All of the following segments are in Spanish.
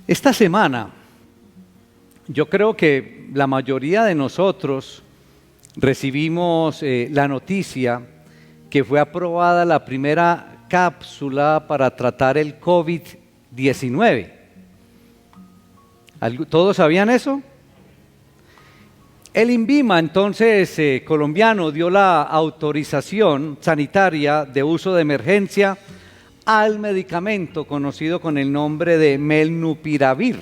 Esta semana, yo creo que la mayoría de nosotros recibimos la noticia que fue aprobada la primera cápsula para tratar el COVID-19. ¿Todos sabían eso? El INVIMA, entonces, colombiano, dio la autorización sanitaria de uso de emergencia al medicamento conocido con el nombre de Molnupiravir.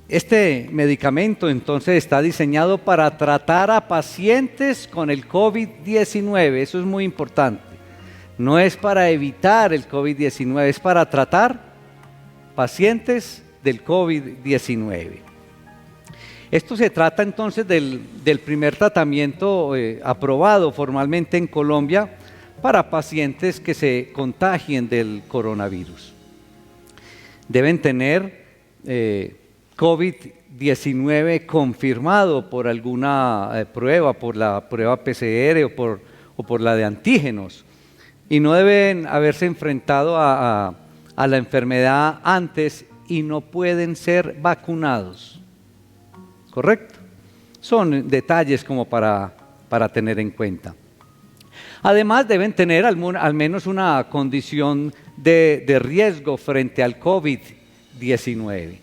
Este medicamento, entonces, está diseñado para tratar a pacientes con el COVID-19. Eso es muy importante. No es para evitar el COVID-19, es para tratar pacientes del COVID-19. Esto se trata entonces del primer tratamiento aprobado formalmente en Colombia para pacientes que se contagien del coronavirus. Deben tener COVID-19 confirmado por alguna prueba, por la prueba PCR o por la de antígenos, y no deben haberse enfrentado a la enfermedad antes y no pueden ser vacunados. ¿Correcto? Son detalles como para tener en cuenta. Además, deben tener al menos una condición de riesgo frente al COVID-19.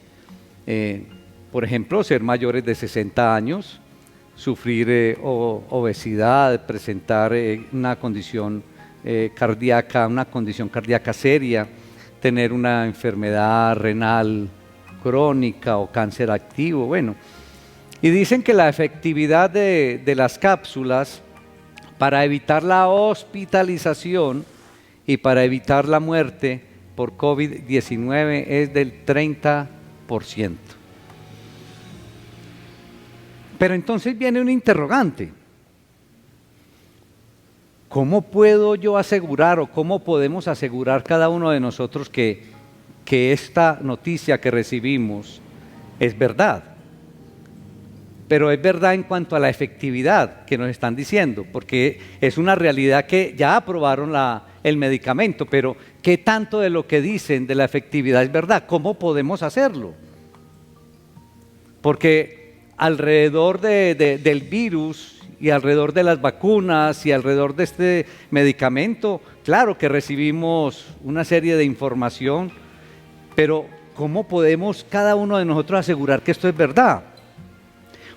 Por ejemplo, ser mayores de 60 años, sufrir obesidad, presentar una condición cardíaca seria, tener una enfermedad renal crónica o cáncer activo. Bueno, y dicen que la efectividad de las cápsulas para evitar la hospitalización y para evitar la muerte por COVID-19 es del 30%. Pero entonces viene un interrogante. ¿Cómo puedo yo asegurar o cómo podemos asegurar cada uno de nosotros que esta noticia que recibimos es verdad? Pero es verdad en cuanto a la efectividad que nos están diciendo, porque es una realidad que ya aprobaron el medicamento, pero ¿qué tanto de lo que dicen de la efectividad es verdad? ¿Cómo podemos hacerlo? Porque alrededor del virus y alrededor de las vacunas y alrededor de este medicamento, claro que recibimos una serie de información, pero ¿cómo podemos cada uno de nosotros asegurar que esto es verdad?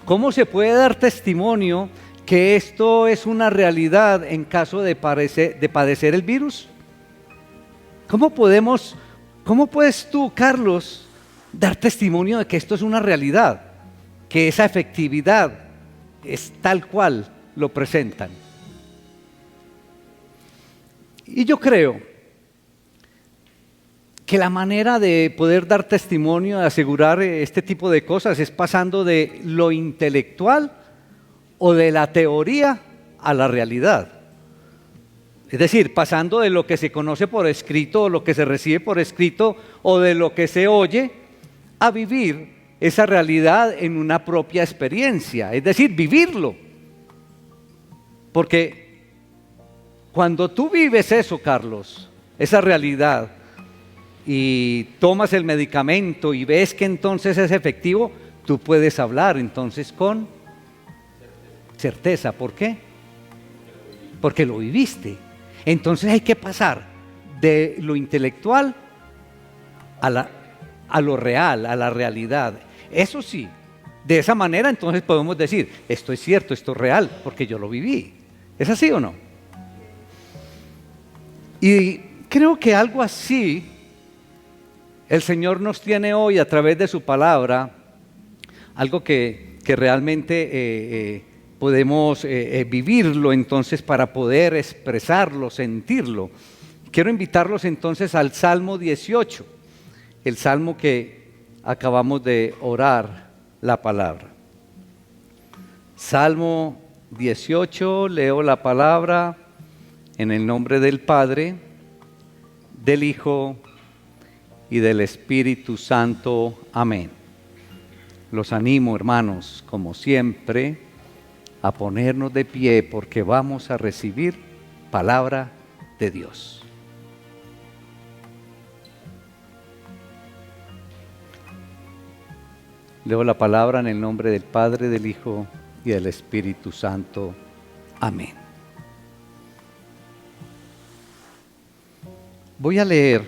¿Cómo se puede dar testimonio que esto es una realidad en caso de padecer el virus? ¿Cómo puedes tú, Carlos, dar testimonio de que esto es una realidad? Que esa efectividad es tal cual lo presentan. Y yo creo que la manera de poder dar testimonio, de asegurar este tipo de cosas es pasando de lo intelectual o de la teoría a la realidad. Es decir, pasando de lo que se conoce por escrito o lo que se recibe por escrito o de lo que se oye a vivir esa realidad en una propia experiencia, es decir, vivirlo. Porque cuando tú vives eso, Carlos, esa realidad, y tomas el medicamento y ves que entonces es efectivo, tú puedes hablar entonces con certeza. ¿Por qué? Porque lo viviste. Entonces hay que pasar de lo intelectual a lo real, a la realidad. Eso sí, de esa manera entonces podemos decir, esto es cierto, esto es real, porque yo lo viví. ¿Es así o no? Y creo que algo así el Señor nos tiene hoy a través de su palabra, algo que realmente podemos vivirlo entonces para poder expresarlo, sentirlo. Quiero invitarlos entonces al Salmo 18, el Salmo que acabamos de orar la palabra. Salmo 18, leo la palabra en el nombre del Padre, del Hijo y del Espíritu Santo. Amén. Los animo, hermanos, como siempre, a ponernos de pie porque vamos a recibir palabra de Dios. Leo la palabra en el nombre del Padre, del Hijo y del Espíritu Santo. Amén. Voy a leer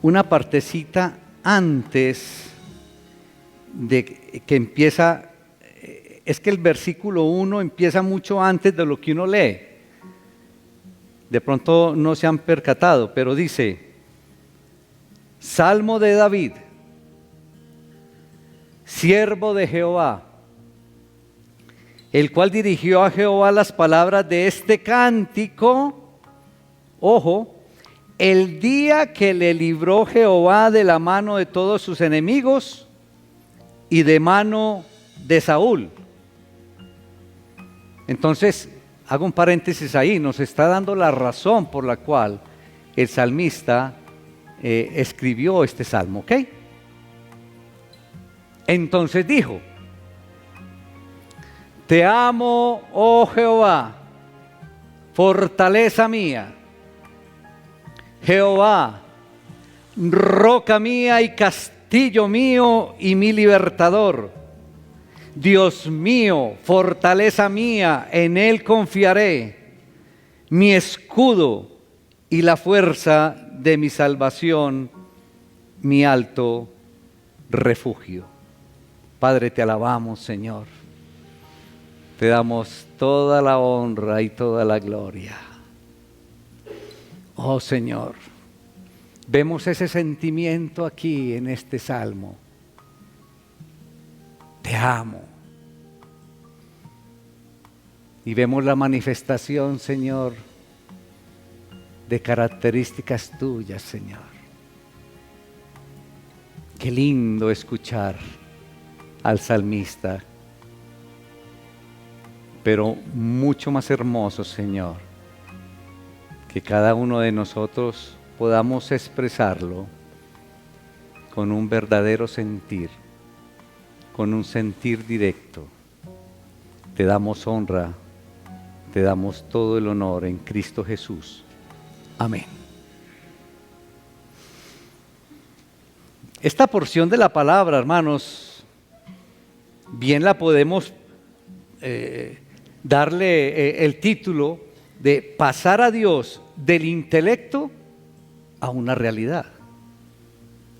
una partecita antes de que empieza. Es que el versículo 1 empieza mucho antes de lo que uno lee. De pronto no se han percatado, pero dice: Salmo de David, siervo de Jehová, el cual dirigió a Jehová las palabras de este cántico. Ojo, el día que le libró Jehová de la mano de todos sus enemigos y de mano de Saúl. Entonces, hago un paréntesis ahí, nos está dando la razón por la cual el salmista escribió este salmo, ¿ok? Entonces dijo: Te amo, oh Jehová, fortaleza mía, Jehová, roca mía y castillo mío y mi libertador. Dios mío, fortaleza mía, en Él confiaré, mi escudo y la fuerza de mi salvación, mi alto refugio. Padre, te alabamos, Señor. Te damos toda la honra y toda la gloria. Oh Señor, vemos ese sentimiento aquí en este salmo. Te amo. Y vemos la manifestación, Señor, de características tuyas, Señor. Qué lindo escuchar al salmista, pero mucho más hermoso, Señor, que cada uno de nosotros podamos expresarlo con un verdadero sentir, con un sentir directo. Te damos honra, te damos todo el honor en Cristo Jesús. Amén. Esta porción de la palabra, hermanos, bien la podemos darle el título de pasar a Dios del intelecto a una realidad.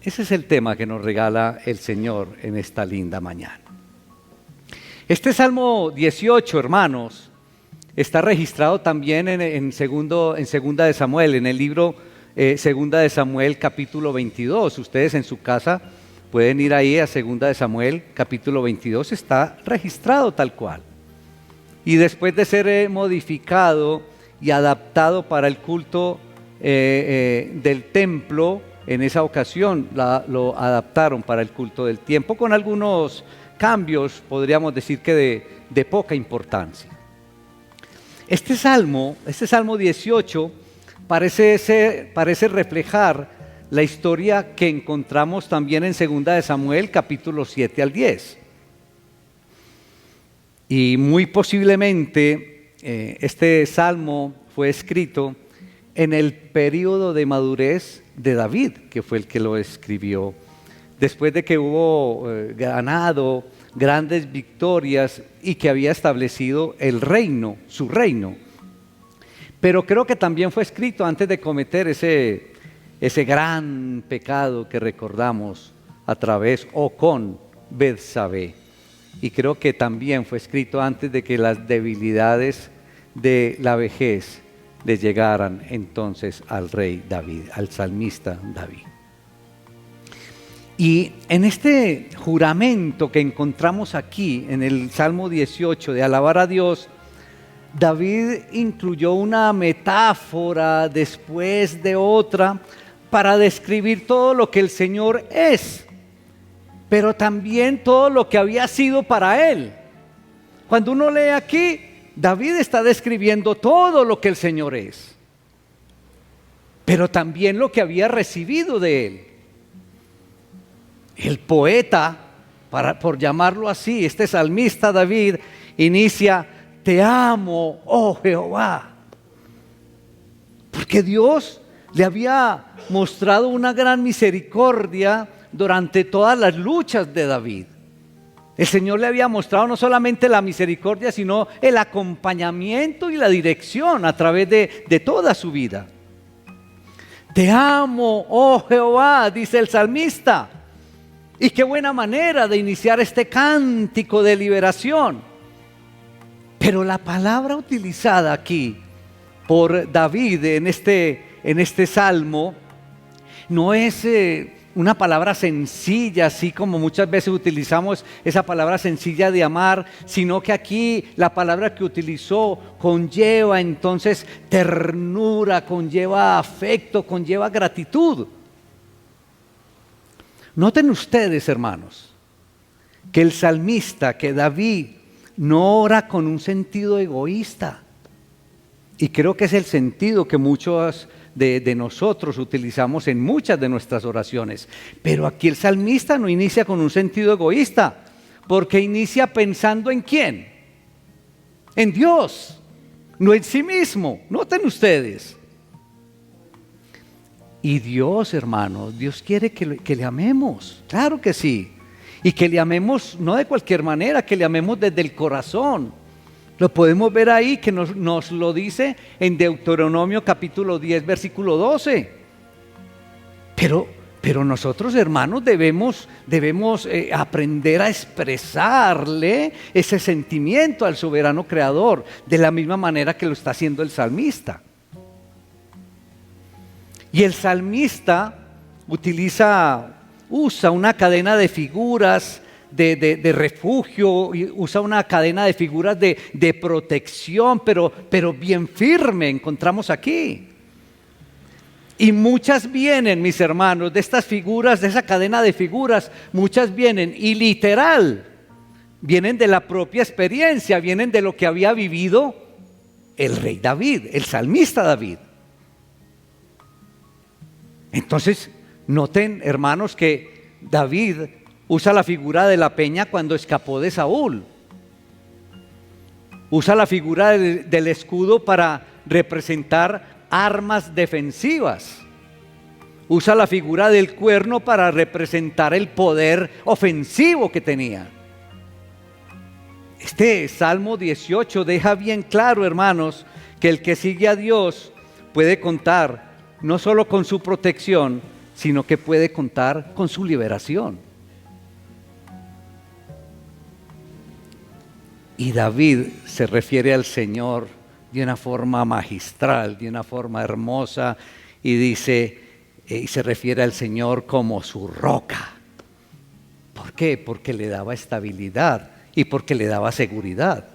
Ese es el tema que nos regala el Señor en esta linda mañana. Este Salmo 18, hermanos, está registrado también en Segunda de Samuel, en el libro Segunda de Samuel, capítulo 22. Ustedes en su casa pueden ir ahí a Segunda de Samuel, capítulo 22, está registrado tal cual. Y después de ser modificado y adaptado para el culto del templo, en esa ocasión lo adaptaron para el culto del tiempo con algunos cambios, podríamos decir que de poca importancia. Este Salmo 18 parece reflejar la historia que encontramos también en Segunda de Samuel, capítulos 7 al 10. Y muy posiblemente este Salmo fue escrito en el periodo de madurez de David, que fue el que lo escribió, después de que hubo ganado grandes victorias y que había establecido el reino, su reino. Pero creo que también fue escrito antes de cometer ese gran pecado que recordamos a través o con Betsabé. Y creo que también fue escrito antes de que las debilidades de la vejez le llegaran entonces al rey David, al salmista David. Y en este juramento que encontramos aquí en el Salmo 18 de alabar a Dios, David incluyó una metáfora después de otra para describir todo lo que el Señor es, pero también todo lo que había sido para él. Cuando uno lee aquí, David está describiendo todo lo que el Señor es, pero también lo que había recibido de él. El poeta, por llamarlo así, este salmista David, inicia: Te amo, oh Jehová. Porque Dios le había mostrado una gran misericordia durante todas las luchas de David. El Señor le había mostrado no solamente la misericordia, sino el acompañamiento y la dirección a través de toda su vida. Te amo, oh Jehová, dice el salmista. Y qué buena manera de iniciar este cántico de liberación. Pero la palabra utilizada aquí por David en este salmo no es una palabra sencilla, así como muchas veces utilizamos esa palabra sencilla de amar, sino que aquí la palabra que utilizó conlleva entonces ternura, conlleva afecto, conlleva gratitud. Noten ustedes, hermanos, que el salmista, que David, no ora con un sentido egoísta. Y creo que es el sentido que muchos de nosotros utilizamos en muchas de nuestras oraciones. Pero aquí el salmista no inicia con un sentido egoísta, porque inicia pensando ¿en quién? En Dios, no en sí mismo. Noten ustedes. Y Dios, hermanos, Dios quiere que le amemos, claro que sí. Y que le amemos no de cualquier manera, que le amemos desde el corazón. Lo podemos ver ahí que nos lo dice en Deuteronomio capítulo 10, versículo 12. Pero nosotros, hermanos, debemos aprender a expresarle ese sentimiento al soberano creador, de la misma manera que lo está haciendo el salmista. Y el salmista usa una cadena de figuras de refugio, usa una cadena de figuras de protección, pero bien firme, encontramos aquí. Y muchas vienen, mis hermanos, de estas figuras, de esa cadena de figuras, muchas vienen, y literal, vienen de la propia experiencia, vienen de lo que había vivido el rey David, el salmista David. Entonces, noten, hermanos, que David usa la figura de la peña cuando escapó de Saúl. Usa la figura del escudo para representar armas defensivas. Usa la figura del cuerno para representar el poder ofensivo que tenía. Este Salmo 18 deja bien claro, hermanos, que el que sigue a Dios puede contar no solo con su protección, sino que puede contar con su liberación. Y David se refiere al Señor de una forma magistral, de una forma hermosa, y dice, y se refiere al Señor como su roca. ¿Por qué? Porque le daba estabilidad y porque le daba seguridad.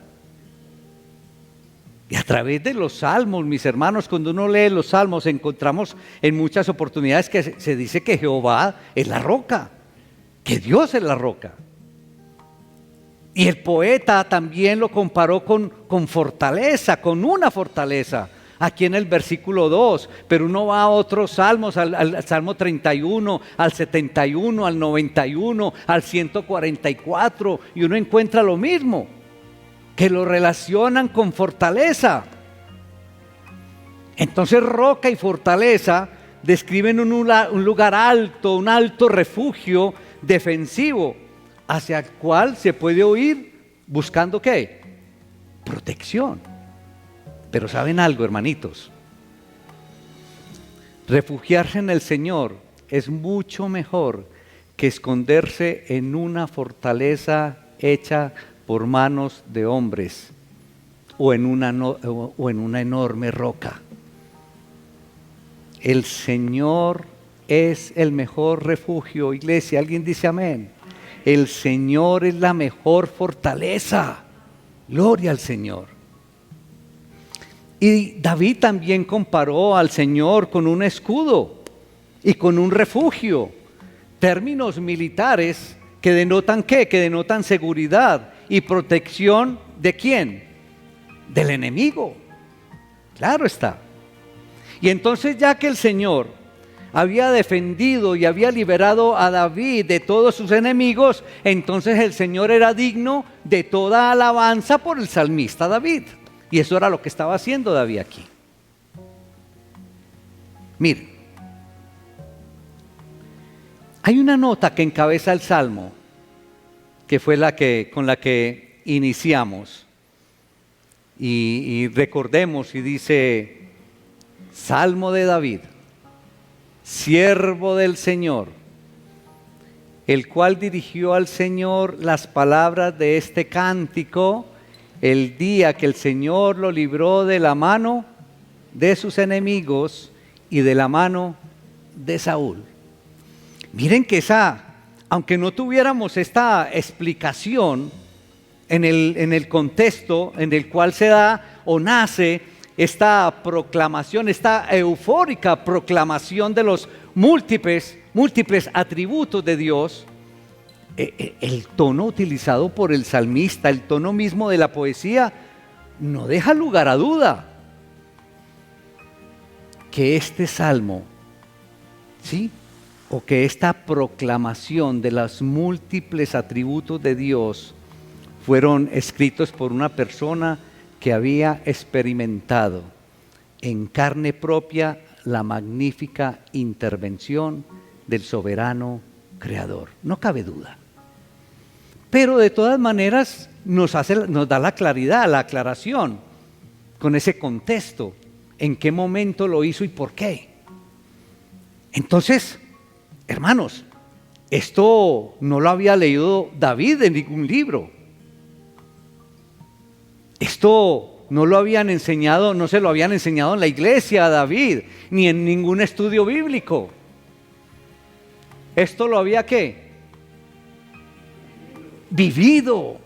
Y a través de los salmos, mis hermanos, cuando uno lee los salmos, encontramos en muchas oportunidades que se dice que Jehová es la roca, que Dios es la roca. Y el poeta también lo comparó con fortaleza, con una fortaleza, aquí en el versículo 2. Pero uno va a otros salmos, al Salmo 31, al 71, al 91, al 144, y uno encuentra lo mismo, que lo relacionan con fortaleza. Entonces roca y fortaleza describen un lugar alto, un alto refugio defensivo, hacia el cual se puede huir buscando ¿qué? Protección. Pero ¿saben algo, hermanitos? Refugiarse en el Señor es mucho mejor que esconderse en una fortaleza hecha por manos de hombres o en una enorme roca. El Señor es el mejor refugio, iglesia. ¿Alguien dice amén? El Señor es la mejor fortaleza. Gloria al Señor. Y David también comparó al Señor con un escudo y con un refugio. Términos militares que denotan ¿qué? Que denotan seguridad y protección ¿de quién? Del enemigo. Claro está. Y entonces, ya que el Señor había defendido y había liberado a David de todos sus enemigos, entonces el Señor era digno de toda alabanza por el salmista David. Y eso era lo que estaba haciendo David aquí. Miren, Hay una nota que encabeza el Salmo, que fue con la que iniciamos. Y recordemos, y dice, Salmo de David, siervo del Señor, el cual dirigió al Señor las palabras de este cántico el día que el Señor lo libró de la mano de sus enemigos y de la mano de Saúl. Miren que aunque no tuviéramos esta explicación en el contexto en el cual se da o nace esta proclamación, esta eufórica proclamación de los múltiples atributos de Dios, el tono utilizado por el salmista, el tono mismo de la poesía, no deja lugar a duda que este salmo, ¿sí?, o que esta proclamación de los múltiples atributos de Dios fueron escritos por una persona que había experimentado en carne propia la magnífica intervención del soberano Creador. No cabe duda. Pero de todas maneras nos da la claridad, la aclaración, con ese contexto, en qué momento lo hizo y por qué. Entonces, hermanos, esto no lo había leído David en ningún libro. Esto no lo habían enseñado, no se lo habían enseñado en la iglesia a David, ni en ningún estudio bíblico. Esto lo había ¿qué? Vivido.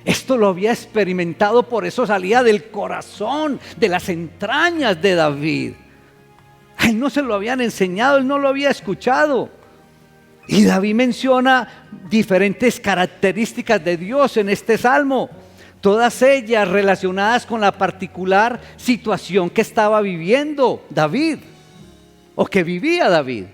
Esto lo había experimentado, por eso salía del corazón, de las entrañas de David. A él no se lo habían enseñado, él no lo había escuchado. Y David menciona diferentes características de Dios en este salmo, todas ellas relacionadas con la particular situación que estaba viviendo David, o que vivía David.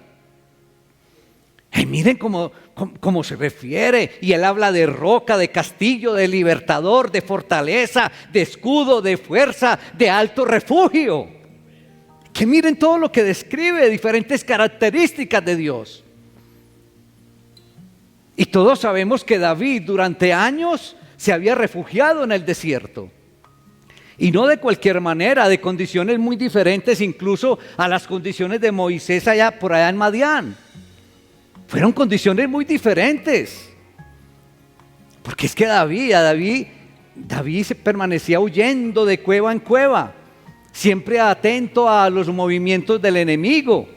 Y miren cómo se refiere, y él habla de roca, de castillo, de libertador, de fortaleza, de escudo, de fuerza, de alto refugio. Que miren todo lo que describe, diferentes características de Dios. Y todos sabemos que David durante años se había refugiado en el desierto. Y no de cualquier manera, de condiciones muy diferentes incluso a las condiciones de Moisés por allá en Madián. Fueron condiciones muy diferentes. Porque es que David se permanecía huyendo de cueva en cueva, siempre atento a los movimientos del enemigo.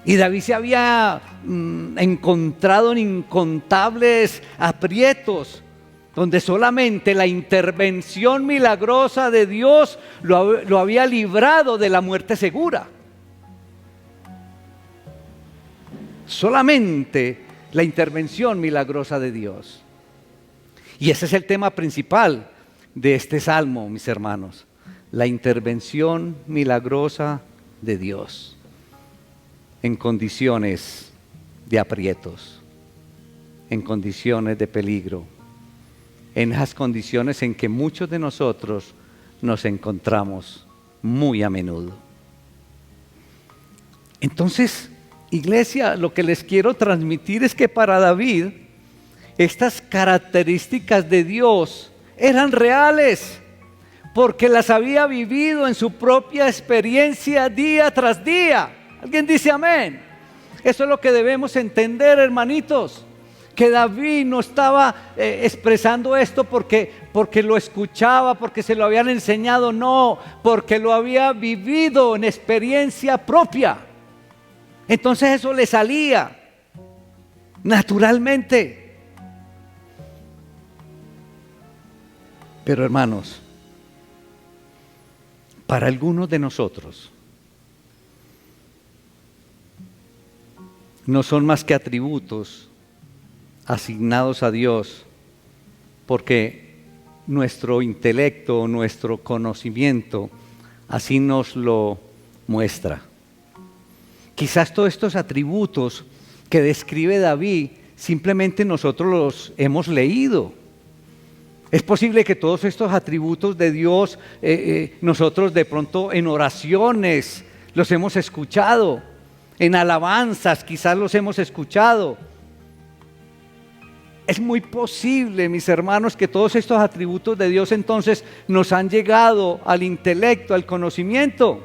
Y David se había encontrado en incontables aprietos, donde solamente la intervención milagrosa de Dios lo había librado de la muerte segura. Solamente la intervención milagrosa de Dios. Y ese es el tema principal de este salmo, mis hermanos. La intervención milagrosa de Dios en condiciones de aprietos, en condiciones de peligro, en esas condiciones en que muchos de nosotros nos encontramos muy a menudo. Entonces, iglesia, lo que les quiero transmitir es que para David estas características de Dios eran reales, porque las había vivido en su propia experiencia día tras día. ¿Alguien dice amén? Eso es lo que debemos entender, hermanitos, que David no estaba expresando esto porque lo escuchaba, porque se lo habían enseñado, no, porque lo había vivido en experiencia propia. Entonces eso le salía naturalmente. Pero hermanos, para algunos de nosotros no son más que atributos asignados a Dios, porque nuestro intelecto, nuestro conocimiento así nos lo muestra. Quizás todos estos atributos que describe David simplemente nosotros los hemos leído. Es posible que todos estos atributos de Dios nosotros de pronto en oraciones los hemos escuchado. en alabanzas, quizás los hemos escuchado. Es muy posible, mis hermanos, que todos estos atributos de Dios entonces nos han llegado al intelecto, al conocimiento.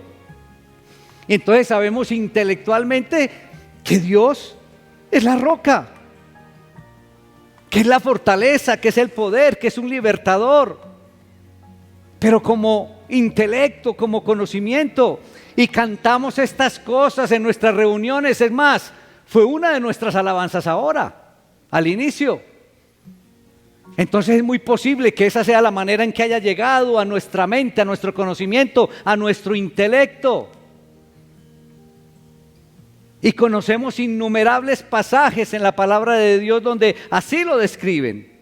Entonces sabemos intelectualmente que Dios es la roca, que es la fortaleza, que es el poder, que es un libertador. Pero como intelecto, como conocimiento, y cantamos estas cosas en nuestras reuniones. Es más, fue una de nuestras alabanzas ahora, al inicio. Entonces es muy posible que esa sea la manera en que haya llegado a nuestra mente, a nuestro conocimiento, a nuestro intelecto. Y conocemos innumerables pasajes en la palabra de Dios donde así lo describen.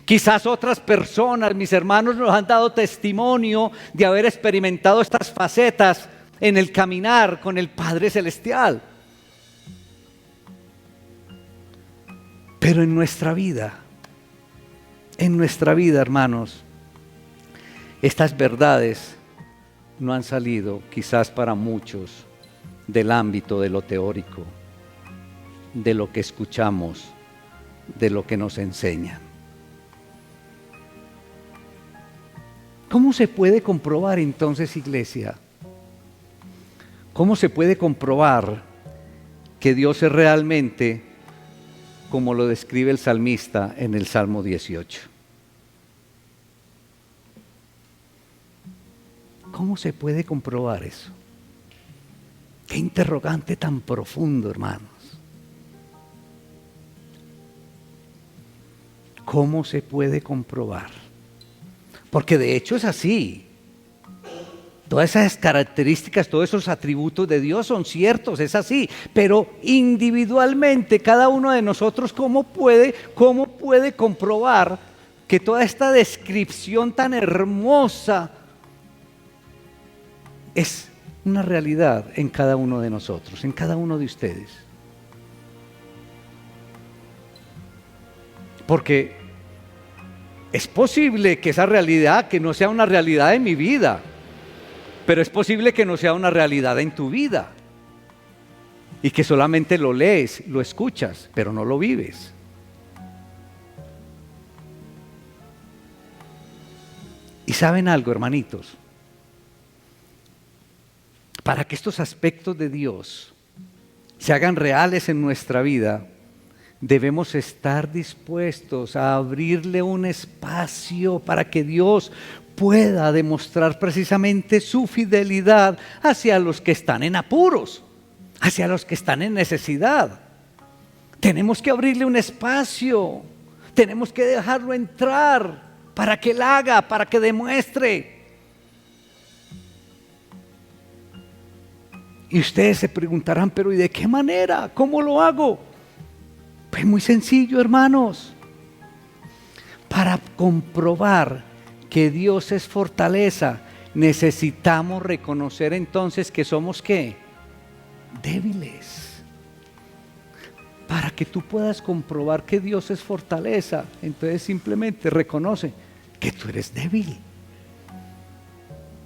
Quizás otras personas, mis hermanos, nos han dado testimonio de haber experimentado estas facetas en el caminar con el Padre Celestial. Pero en nuestra vida, hermanos, estas verdades no han salido, quizás para muchos, del ámbito de lo teórico, de lo que escuchamos, de lo que nos enseñan. ¿Cómo se puede comprobar entonces, iglesia? ¿Cómo se puede comprobar que Dios es realmente como lo describe el salmista en el Salmo 18? ¿Cómo se puede comprobar eso? Qué interrogante tan profundo, hermanos. ¿Cómo se puede comprobar? Porque de hecho es así. Todas esas características, todos esos atributos de Dios son ciertos, es así. Pero individualmente, cada uno de nosotros, ¿cómo puede comprobar que toda esta descripción tan hermosa es una realidad en cada uno de nosotros, en cada uno de ustedes? Porque es posible que esa realidad, que no sea una realidad en mi vida, pero es posible que no sea una realidad en tu vida y que solamente lo lees, lo escuchas, pero no lo vives. Y ¿saben algo, hermanitos? Para que estos aspectos de Dios se hagan reales en nuestra vida, debemos estar dispuestos a abrirle un espacio para que Dios pueda demostrar precisamente su fidelidad hacia los que están en apuros, hacia los que están en necesidad. Tenemos que abrirle un espacio, tenemos que dejarlo entrar para que Él haga, para que demuestre. Y ustedes se preguntarán, pero ¿y de qué manera? ¿Cómo lo hago? Pues muy sencillo, hermanos. Para comprobar que Dios es fortaleza, necesitamos reconocer entonces que somos ¿qué? Débiles. Para que tú puedas comprobar que Dios es fortaleza, entonces simplemente reconoce que tú eres débil.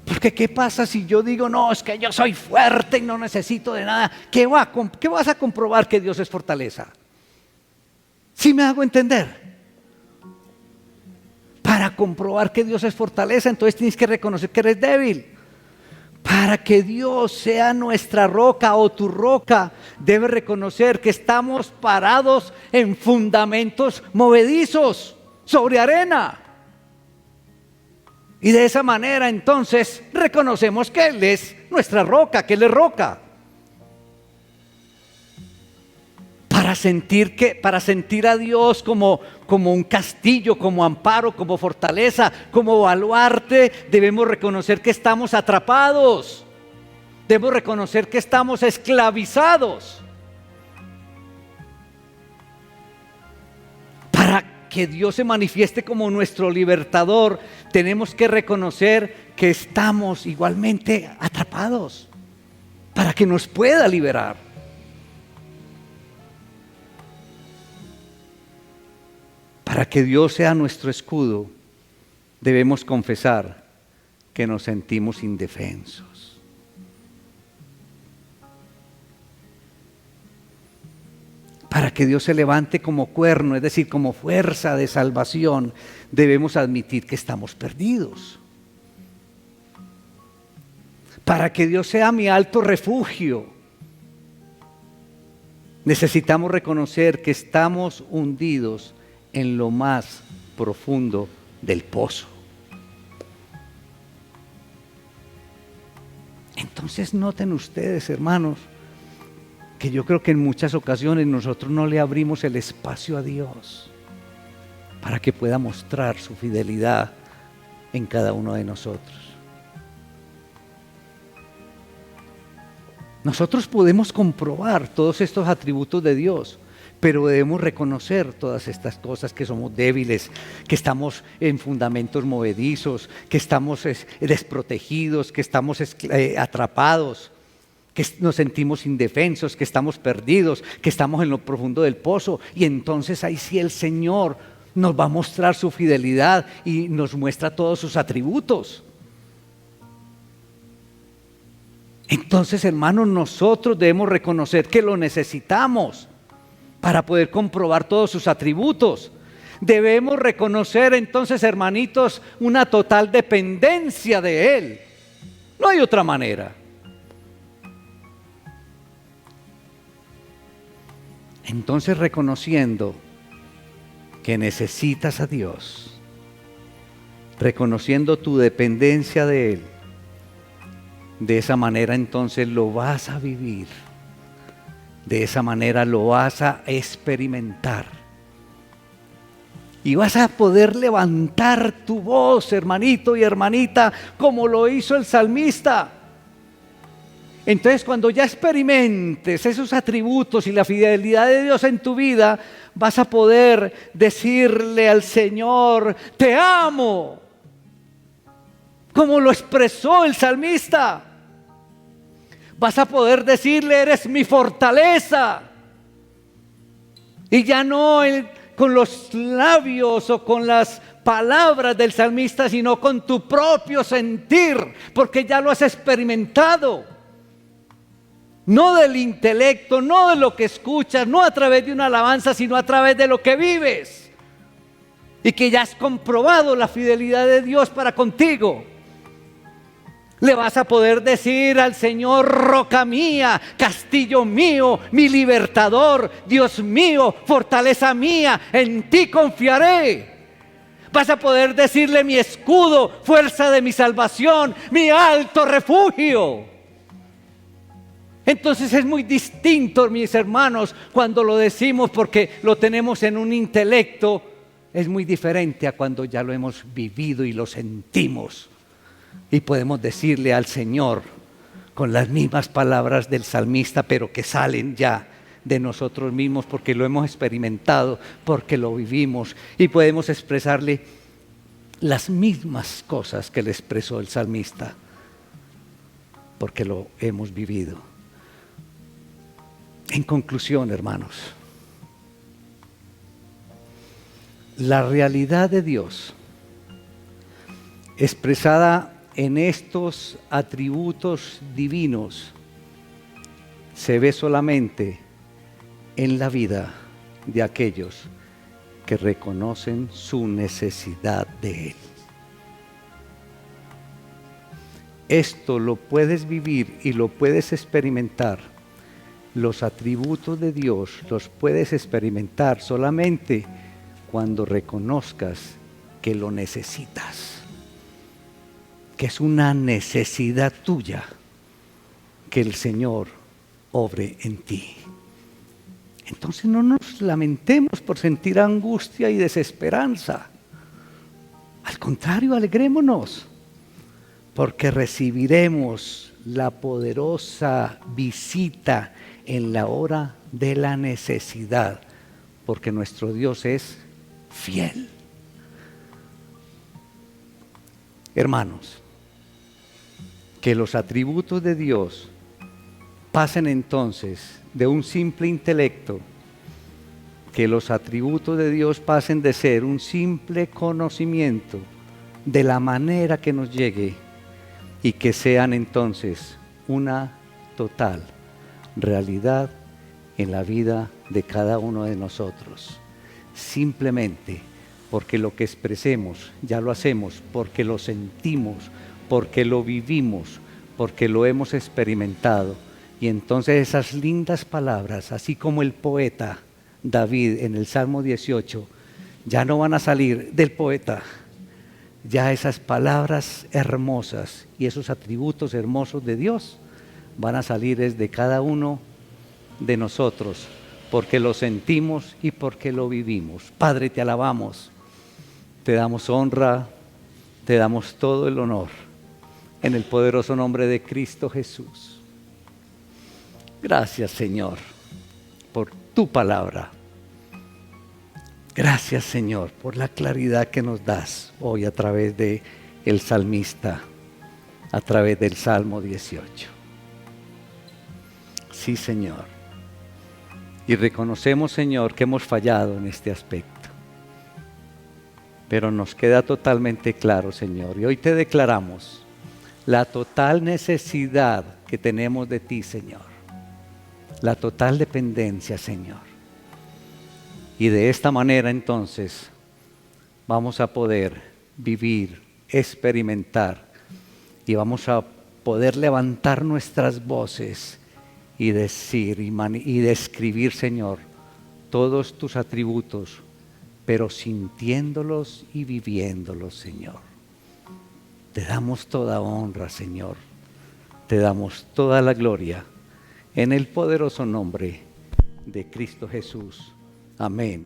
Porque ¿qué pasa si yo digo, no, es que yo soy fuerte y no necesito de nada? ¿Qué vas a comprobar que Dios es fortaleza? ¿Sí me hago entender? Para comprobar que Dios es fortaleza, entonces tienes que reconocer que eres débil. Para que Dios sea nuestra roca o tu roca, debes reconocer que estamos parados en fundamentos movedizos, sobre arena. Y de esa manera entonces reconocemos que Él es nuestra roca, que Él es roca. Para sentir a Dios como un castillo, como amparo, como fortaleza, como baluarte, debemos reconocer que estamos atrapados. Debemos reconocer que estamos esclavizados. Para que Dios se manifieste como nuestro libertador, tenemos que reconocer que estamos igualmente atrapados, para que nos pueda liberar. Para que Dios sea nuestro escudo, debemos confesar que nos sentimos indefensos. Para que Dios se levante como cuerno, es decir, como fuerza de salvación, debemos admitir que estamos perdidos. Para que Dios sea mi alto refugio, necesitamos reconocer que estamos hundidos en lo más profundo del pozo. Entonces noten ustedes, hermanos, que yo creo que en muchas ocasiones nosotros no le abrimos el espacio a Dios para que pueda mostrar su fidelidad en cada uno de nosotros. Nosotros podemos comprobar todos estos atributos de Dios, pero debemos reconocer todas estas cosas, que somos débiles, que estamos en fundamentos movedizos, que estamos desprotegidos, que estamos atrapados, que nos sentimos indefensos, que estamos perdidos, que estamos en lo profundo del pozo. Y entonces ahí sí el Señor nos va a mostrar su fidelidad y nos muestra todos sus atributos. Entonces, hermanos, nosotros debemos reconocer que lo necesitamos para poder comprobar todos sus atributos. Debemos reconocer entonces, hermanitos, una total dependencia de Él. No hay otra manera. Entonces, reconociendo que necesitas a Dios, reconociendo tu dependencia de Él, de esa manera entonces lo vas a vivir, de esa manera lo vas a experimentar. Y vas a poder levantar tu voz, hermanito y hermanita, como lo hizo el salmista. Entonces, cuando ya experimentes esos atributos y la fidelidad de Dios en tu vida, vas a poder decirle al Señor: te amo, como lo expresó el salmista. Vas a poder decirle: eres mi fortaleza. Y ya no con los labios o con las palabras del salmista, sino con tu propio sentir, porque ya lo has experimentado. No del intelecto, no de lo que escuchas, no a través de una alabanza, sino a través de lo que vives. Y que ya has comprobado la fidelidad de Dios para contigo. Le vas a poder decir al Señor: roca mía, castillo mío, mi libertador, Dios mío, fortaleza mía, en ti confiaré. Vas a poder decirle: mi escudo, fuerza de mi salvación, mi alto refugio. Entonces es muy distinto, mis hermanos, cuando lo decimos porque lo tenemos en un intelecto. Es muy diferente a cuando ya lo hemos vivido y lo sentimos. Y podemos decirle al Señor con las mismas palabras del salmista, pero que salen ya de nosotros mismos porque lo hemos experimentado, porque lo vivimos. Y podemos expresarle las mismas cosas que le expresó el salmista, porque lo hemos vivido. En conclusión, hermanos, la realidad de Dios expresada en estos atributos divinos se ve solamente en la vida de aquellos que reconocen su necesidad de Él. Esto lo puedes vivir y lo puedes experimentar. Los atributos de Dios los puedes experimentar solamente cuando reconozcas que lo necesitas, que es una necesidad tuya que el Señor obre en ti. Entonces no nos lamentemos por sentir angustia y desesperanza. Al contrario, alegrémonos, porque recibiremos la poderosa visita en la hora de la necesidad, porque nuestro Dios es fiel. Hermanos, que los atributos de Dios pasen entonces de un simple intelecto, que los atributos de Dios pasen de ser un simple conocimiento de la manera que nos llegue, y que sean entonces una total realidad en la vida de cada uno de nosotros. Simplemente porque lo que expresemos ya lo hacemos, porque lo sentimos, porque lo vivimos, porque lo hemos experimentado. Y entonces esas lindas palabras, así como el poeta David en el Salmo 18, ya no van a salir del poeta. Ya esas palabras hermosas y esos atributos hermosos de Dios van a salir desde cada uno de nosotros, porque lo sentimos y porque lo vivimos. Padre, te alabamos, te damos honra, te damos todo el honor, en el poderoso nombre de Cristo Jesús. Gracias, Señor, por tu palabra. Gracias, Señor, por la claridad que nos das hoy a través de el salmista, a través del Salmo 18. Sí, Señor. Y reconocemos, Señor, que hemos fallado en este aspecto. Pero nos queda totalmente claro, Señor. Y hoy te declaramos la total necesidad que tenemos de ti, Señor. La total dependencia, Señor. Y de esta manera, entonces, vamos a poder vivir, experimentar, y vamos a poder levantar nuestras voces y decir y describir, Señor, todos tus atributos, pero sintiéndolos y viviéndolos, Señor. Te damos toda honra, Señor. Te damos toda la gloria en el poderoso nombre de Cristo Jesús. Amén.